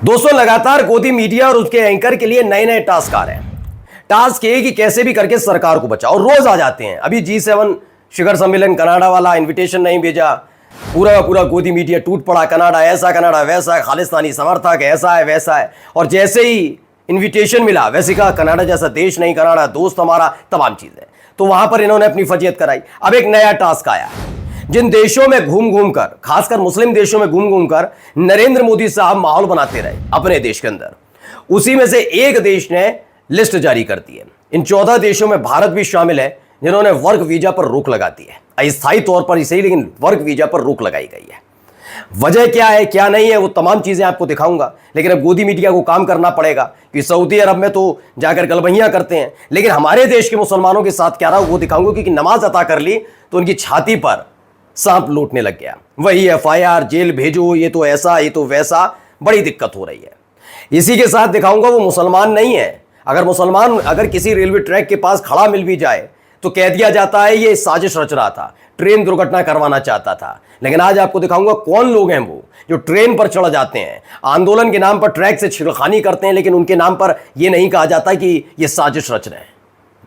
दोस्तों, लगातार गोदी मीडिया और उसके एंकर के लिए नए नए टास्क आ रहे हैं। टास्क ये कि कैसे भी करके सरकार को बचाओ। रोज आ जाते हैं। अभी G7 शिखर सम्मेलन कनाडा वाला इनविटेशन नहीं भेजा, पूरा का पूरा गोदी मीडिया टूट पड़ा। कनाडा ऐसा, कनाडा वैसा, खालिस्तानी समर्थक ऐसा है वैसा है। और जैसे ही इनविटेशन मिला वैसे कहा कनाडा जैसा देश नहीं, कनाडा दोस्त हमारा, तमाम चीजें। तो वहां पर इन्होंने अपनी फजीयत कराई। अब एक नया टास्क आया है। जिन देशों में घूम घूम कर, खासकर मुस्लिम देशों में घूम घूम कर नरेंद्र मोदी साहब माहौल बनाते रहे अपने देश के अंदर, उसी में से एक देश ने लिस्ट जारी कर दी है। इन 14 देशों में भारत भी शामिल है, जिन्होंने वर्क वीजा पर रोक लगा दी है। अस्थायी तौर पर ही सही, लेकिन वर्क वीजा पर रोक लगाई गई है। वजह क्या है क्या नहीं है वो तमाम चीजें आपको दिखाऊंगा। लेकिन अब गोदी मीडिया को काम करना पड़ेगा कि सऊदी अरब में तो जाकर गलबहियां करते हैं, लेकिन हमारे देश के मुसलमानों के साथ क्या रहा वो दिखाऊंगा। क्योंकि नमाज अता कर ली तो उनकी छाती पर सांप लूटने लग गया। वही FIR, जेल भेजो, ये तो ऐसा, ये तो वैसा, बड़ी दिक्कत हो रही है। इसी के साथ दिखाऊंगा वो मुसलमान नहीं है। अगर किसी रेलवे ट्रैक के पास खड़ा मिल भी जाए तो कह दिया जाता है ये साजिश रच रहा था, ट्रेन दुर्घटना करवाना चाहता था। लेकिन आज आपको दिखाऊंगा कौन लोग हैं वो जो ट्रेन पर चढ़ जाते हैं, आंदोलन के नाम पर ट्रैक से छिड़खानी करते हैं, लेकिन उनके नाम पर यह नहीं कहा जाता कि ये साजिश रच रहे हैं।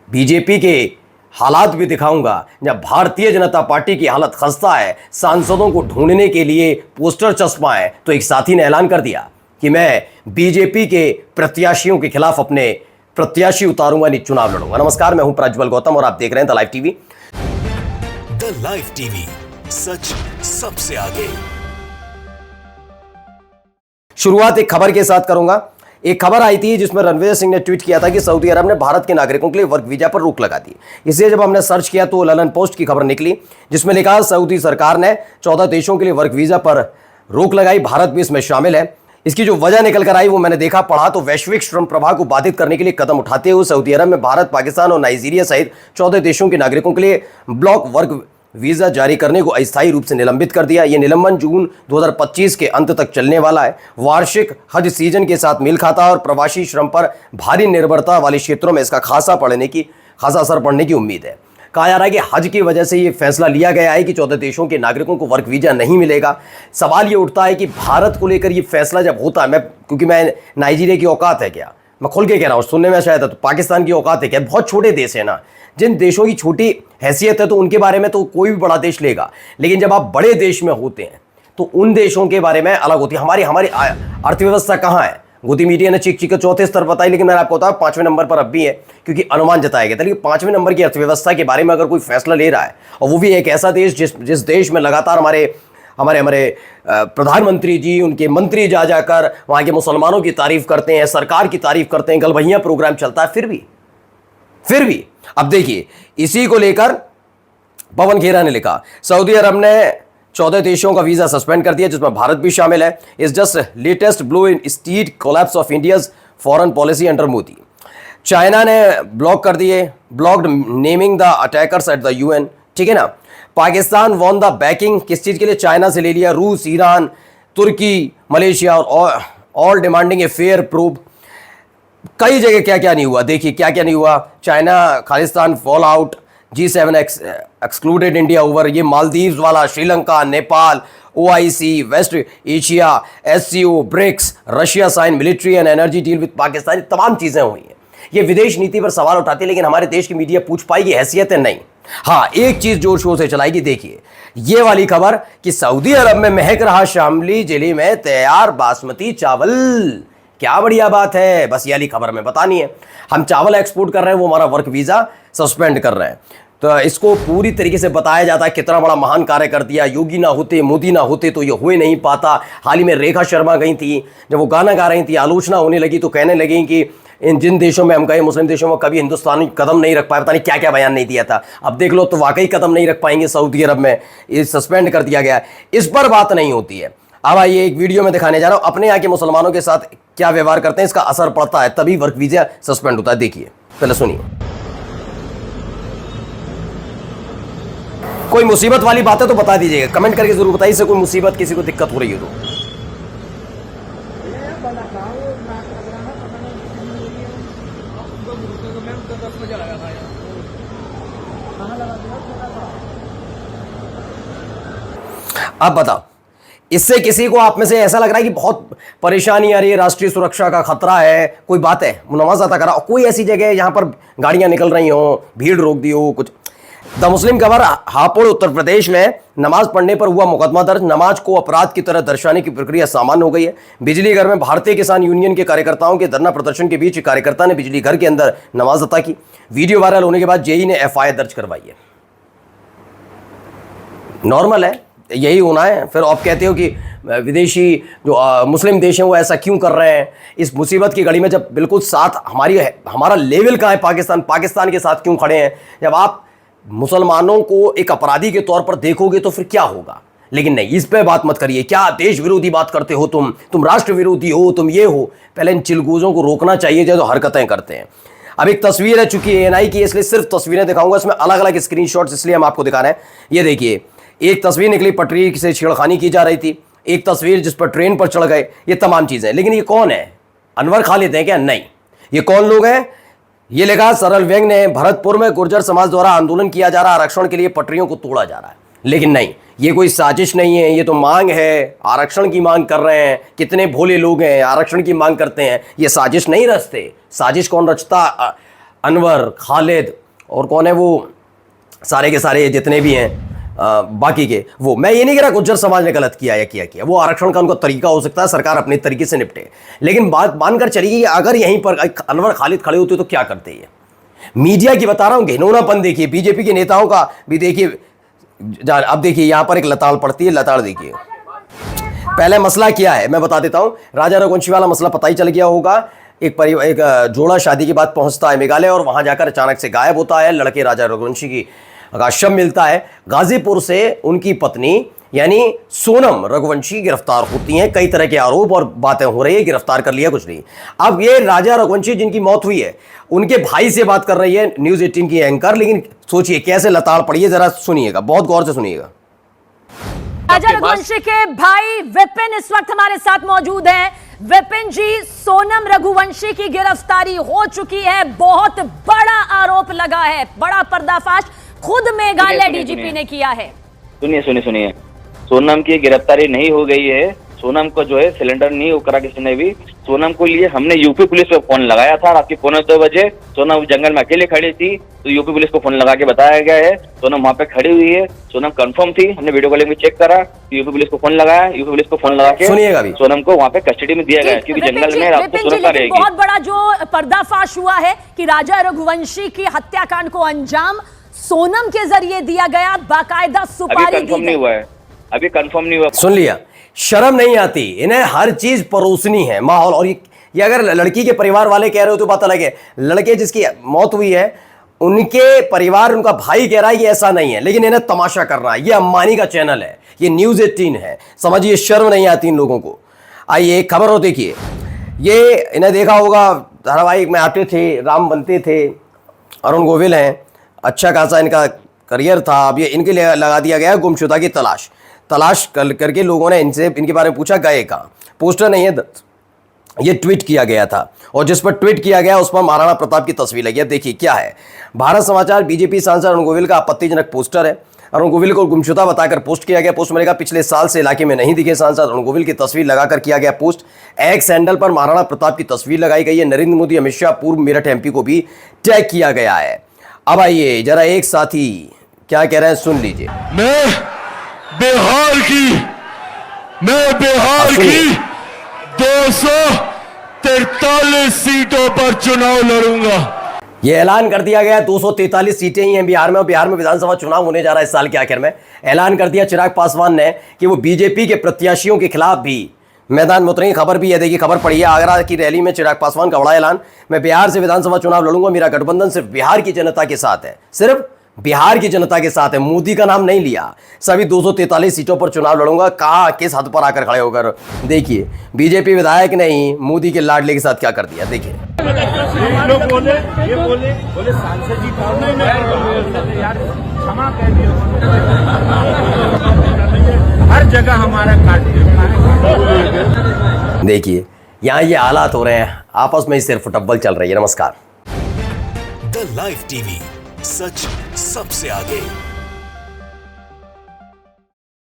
बीजेपी के हालात भी दिखाऊंगा। जब भारतीय जनता पार्टी की हालत खस्ता है, सांसदों को ढूंढने के लिए पोस्टर चस्पा है, तो एक साथी ने ऐलान कर दिया कि मैं बीजेपी के प्रत्याशियों के खिलाफ अपने प्रत्याशी उतारूंगा, नहीं चुनाव लड़ूंगा। नमस्कार, मैं हूं प्रज्वल गौतम और आप देख रहे हैं the live TV. The live TV, सच सबसे आगे। शुरुआत एक खबर के साथ करूंगा। एक खबर आई थी जिसमें रणवीर सिंह ने ट्वीट किया था कि सऊदी अरब ने भारत के नागरिकों के लिए वर्क वीजा पर रोक लगा दी। इसलिए जब हमने सर्च किया तो ललन पोस्ट की खबर निकली, जिसमें लिखा सऊदी सरकार ने 14 देशों के लिए वर्क वीजा पर रोक लगाई, भारत भी इसमें शामिल है। इसकी जो वजह निकल कर आई वो मैंने देखा, पढ़ा तो वैश्विक श्रम प्रवाह को बाधित करने के लिए कदम उठाते हुए सऊदी अरब में भारत, पाकिस्तान और नाइजीरिया सहित 14 देशों के नागरिकों के लिए ब्लॉक वर्क वीजा जारी करने को अस्थायी रूप से निलंबित कर दिया। यह निलंबन जून 2025 के अंत तक चलने वाला है। वार्षिक हज सीजन के साथ मेल खाता और प्रवासी श्रम पर भारी निर्भरता वाले क्षेत्रों में इसका खासा असर पड़ने की उम्मीद है। कहा जा रहा है कि हज की वजह से यह फैसला लिया गया है कि 14 देशों के नागरिकों को वर्क वीजा नहीं मिलेगा। सवाल ये उठता है कि भारत को लेकर यह फैसला जब होता है, क्योंकि मैं नाइजीरिया की औकात है क्या, मैं खुल के कह रहा हूँ, सुनने में शायद, तो पाकिस्तान की औकात है क्या, बहुत छोटे देश है ना। जिन देशों की छोटी हैसियत है तो उनके बारे में तो कोई भी बड़ा देश लेगा, लेकिन जब आप बड़े देश में होते हैं तो उन देशों के बारे में अलग होती है। हमारी अर्थव्यवस्था कहाँ है, गोदी मीडिया ने चीख चौथे स्तर बताई, लेकिन मैंने आपको बताया 5वें नंबर पर अब भी है, क्योंकि अनुमान जताया गया था। लेकिन 5वें नंबर की अर्थव्यवस्था के बारे में अगर कोई फैसला ले रहा है, और वो भी एक ऐसा देश जिस देश में लगातार हमारे प्रधानमंत्री जी, उनके मंत्री जा जाकर वहाँ के मुसलमानों की तारीफ करते हैं, सरकार की तारीफ करते हैं, गलबहियां प्रोग्राम चलता है, फिर भी अब देखिए, इसी को लेकर पवन खेरा ने लिखा सऊदी अरब ने 14 देशों का वीजा सस्पेंड कर दिया, जिसमें भारत भी शामिल है। इस just latest blow in stead collapse of India's foreign policy under Modi. China ने ब्लॉक कर दिए, blocked naming the attackers at the UN, ठीक है ना। पाकिस्तान वॉन द बैकिंग, किस चीज के लिए, चाइना से ले लिया, रूस, ईरान, तुर्की, मलेशिया और all demanding a fair proof. कई जगह क्या क्या नहीं हुआ, देखिए क्या क्या नहीं हुआ। China, Khalistan fall out, G7 excluded India over, ये मालदीव्स वाला, Sri Lanka, Nepal, OIC, West Asia, SCO, BRICS, Russia sign military and energy deal with Pakistan, तमाम चीजें हुई हैं। ये विदेश नीति पर सवाल उठाती है, लेकिन हमारे देश की मीडिया पूछ पाएगी, हैसियत है नहीं। हाँ, एक चीज जोर शोर से चलाएगी, देखिए ये वाली खबर कि सऊदी अरब में महक रहा शामली जिले में तैयार बासमती चावल। क्या बढ़िया बात है, बस ये वाली खबर में बतानी है। हम चावल एक्सपोर्ट कर रहे हैं, वो हमारा वर्क वीजा सस्पेंड कर रहे हैं। तो इसको पूरी तरीके से बताया जाता है कितना बड़ा महान कार्य कर दिया। योगी ना होते, मोदी ना होते तो ये हो ही नहीं पाता। हाल ही में रेखा शर्मा गई थी, जब वो गाना गा रही थी, आलोचना होने लगी तो कहने लगी कि इन जिन देशों में हम गए, मुस्लिम देशों में, कभी हिंदुस्तानी कदम नहीं रख पाया, पता नहीं क्या क्या बयान नहीं दिया था। अब देख लो तो वाकई कदम नहीं रख पाएंगे सऊदी अरब में, ये सस्पेंड कर दिया गया। इस पर बात नहीं होती है। अब आइए एक वीडियो में दिखाने जा रहा हूं अपने यहाँ के मुसलमानों के साथ क्या व्यवहार करते हैं, इसका असर पड़ता है, तभी वर्क वीजा सस्पेंड होता है। देखिए, पहले सुनिए। कोई मुसीबत वाली बात है तो बता दीजिएगा, कमेंट करके जरूर बताइए, इससे कोई मुसीबत, किसी को दिक्कत हो रही है तो। अब बताओ, इससे किसी को आप में से ऐसा लग रहा है कि बहुत परेशानी आ रही है, राष्ट्रीय सुरक्षा का खतरा है, कोई बात है, नमाज अता करा, कोई ऐसी जगह है जहां पर गाड़ियां निकल रही हो, भीड़ रोक दी हो, कुछ। द मुस्लिम खबर, हापुड़ उत्तर प्रदेश में नमाज पढ़ने पर हुआ मुकदमा दर्ज, नमाज को अपराध की तरह दर्शाने की प्रक्रिया सामान्य हो गई है। बिजली घर में भारतीय किसान यूनियन के कार्यकर्ताओं के धरना प्रदर्शन के बीच कार्यकर्ता ने बिजली घर के अंदर नमाज अता की। वीडियो वायरल होने के बाद जेई ने एफआईआर दर्ज करवाई है। नॉर्मल है, यही होना है। फिर आप कहते हो कि विदेशी जो मुस्लिम देश हैं वो ऐसा क्यों कर रहे हैं इस मुसीबत की घड़ी में, जब बिल्कुल साथ हमारा लेवल कहाँ है, पाकिस्तान के साथ क्यों खड़े हैं। जब आप मुसलमानों को एक अपराधी के तौर पर देखोगे तो फिर क्या होगा। लेकिन नहीं, इस पे बात मत करिए, क्या देश विरोधी बात करते हो तुम राष्ट्र विरोधी हो, तुम ये हो। पहले इन चिलगूजों को रोकना चाहिए जो हरकतें करते हैं। अब एक तस्वीर है, चूंकि एएनआई की, इसलिए सिर्फ तस्वीरें दिखाऊंगा, इसमें अलग अलग स्क्रीनशॉट्स इसलिए हम आपको दिखा रहे हैं। ये देखिए, एक तस्वीर निकली, पटरी से छेड़खानी की जा रही थी, एक तस्वीर जिस पर ट्रेन पर चढ़ गए, ये तमाम चीजें। लेकिन ये कौन है, अनवर खालिद हैं क्या? नहीं, ये कौन लोग हैं? ये लिखा सरल व्यंग ने, भरतपुर में गुर्जर समाज द्वारा आंदोलन किया जा रहा, आरक्षण के लिए पटरियों को तोड़ा जा रहा है। लेकिन नहीं, ये कोई साजिश नहीं है, ये तो मांग है, आरक्षण की मांग कर रहे हैं। कितने भोले लोग हैं, आरक्षण की मांग करते हैं, ये साजिश नहीं रचते। साजिश कौन रचता? अनवर खालिद और कौन है वो सारे के सारे जितने भी हैं बाकी के। वो मैं ये नहीं कह रहा गुर्जर समाज ने गलत किया या किया, वो आरक्षण का उनका तरीका हो सकता है, सरकार अपने तरीके से निपटे। लेकिन बात मानकर चलिए, अगर यहीं पर अनवर खालिद खड़े होते तो क्या करते ये। मीडिया की बता रहा हूं, घिनौनापन देखिए, बीजेपी के नेताओं का भी देखिए। अब देखिए, यहां पर एक लताड़ पड़ती है, लताड़ देखिए। पहले मसला क्या है मैं बता देता हूं। राजा रघुवंशी वाला मसला पता ही चल गया होगा। एक जोड़ा शादी के बाद पहुंचता है मेघालय और वहां जाकर अचानक से गायब होता है। लड़के राजा रघुवंशी की का शव मिलता है। गाजीपुर से उनकी पत्नी यानी सोनम रघुवंशी गिरफ्तार होती हैं। कई तरह के आरोप और बातें हो रही है, गिरफ्तार कर लिया, कुछ नहीं। अब ये राजा रघुवंशी जिनकी मौत हुई है, उनके भाई से बात कर रही है न्यूज 18 की एंकर। लेकिन सोचिए कैसे लताड़ पड़ी है, जरा सुनिएगा, बहुत गौर से सुनिएगा। राजा रघुवंशी के भाई विपिन इस वक्त हमारे साथ मौजूद हैं। विपिन जी, सोनम रघुवंशी की गिरफ्तारी हो चुकी है, बहुत बड़ा आरोप लगा है, बड़ा पर्दाफाश खुद मेघालय डीजीपी ने किया है। सुनिए, सोनम की गिरफ्तारी नहीं हो गई है। सोनम को जो है सिलेंडर नहीं वो करा किसी ने भी। सोनम को लिए हमने यूपी पुलिस को फोन लगाया था रात के 1:45 बजे। सोनम जंगल में अकेले खड़ी थी तो यूपी पुलिस को फोन लगा के बताया गया है सोनम वहाँ पे खड़ी हुई है। सोनम कंफर्म थी, हमने वीडियो कॉलिंग में चेक करा, यूपी पुलिस को फोन लगाया, यूपी पुलिस को फोन लगा के सोनम को वहाँ पे कस्टडी में दिया गया, क्योंकि जंगल में रात को सुरक्षा रहेगी। बहुत बड़ा जो पर्दाफाश हुआ है कि राजा रघुवंशी की हत्याकांड को अंजाम सोनम के जरिए दिया गया, बाकायदा सुपारी दी गई। अभी कंफर्म नहीं हुआ। सुन लिया, शर्म नहीं आती इन्हें, हर चीज परोसनी है माहौल। और ये अगर लड़की के परिवार वाले कह रहे हो तो बात अलग है। लड़के जिसकी मौत हुई है उनके परिवार, उनका भाई कह रहा है कि ऐसा नहीं है, लेकिन इन्हें तमाशा करना है। ये अंबानी का चैनल है, ये न्यूज 18 है, समझिए शर्म नहीं आती इन लोगों को। आइए एक खबर हो, देखिए, ये इन्हें देखा होगा धारावाहिक में आते थे, राम बनते थे, अरुण गोविल हैं, अच्छा खासा इनका करियर था। अब ये इनके लिए लगा दिया गया गुमशुदा की तलाश करके लोगों ने इनसे इनके बारे में पूछा, गए कहाँ। पोस्टर नहीं है, ये ट्वीट किया गया था और जिस पर ट्वीट किया गया उस पर महाराणा प्रताप की तस्वीर लगी है। देखिए क्या है, भारत समाचार, बीजेपी सांसद अरुण गोविल का आपत्तिजनक पोस्टर है। अरुण गोविल को गुमशुदा बताकर पोस्ट किया गया। पोस्ट में लिखा, पिछले साल से इलाके में नहीं दिखे सांसद अरुण गोविल की तस्वीर लगाकर किया गया पोस्ट। एक्स हैंडल पर महाराणा प्रताप की तस्वीर लगाई गई है। नरेंद्र मोदी, अमित शाह, पूर्व मेरठ एमपी को भी टैग किया गया है। अब आइए जरा एक साथी क्या कह रहे हैं सुन लीजिए। मैं बिहार की 243 सीटों पर चुनाव लड़ूंगा। ये ऐलान कर दिया गया, 243 सीटें ही हैं बिहार में, और बिहार में विधानसभा चुनाव होने जा रहा है इस साल के आखिर में। ऐलान कर दिया चिराग पासवान ने कि वो बीजेपी के प्रत्याशियों के खिलाफ भी मैदान में उतरेंगे। खबर भी है, देखिए खबर पड़ी है, आगरा की रैली में चिराग पासवान का बड़ा ऐलान, मैं बिहार से विधानसभा चुनाव लड़ूंगा, मेरा गठबंधन सिर्फ बिहार की जनता के साथ है, सिर्फ बिहार की जनता के साथ है, मोदी का नाम नहीं लिया, सभी 243 सीटों पर चुनाव लड़ूंगा। कहा किस हद पर आकर खड़े होकर, देखिए बीजेपी विधायक नहीं मोदी के लाडले के साथ क्या कर दिया। देखिए लोग बोले सांसद जी क्षमा कह दिया, हर जगह हमारा काट दिया। देखिए यहाँ ये हालात हो रहे हैं, आपस में ही सिर्फ टब्बल चल रही है। नमस्कार। द लाइव टीवी, सच सबसे आगे।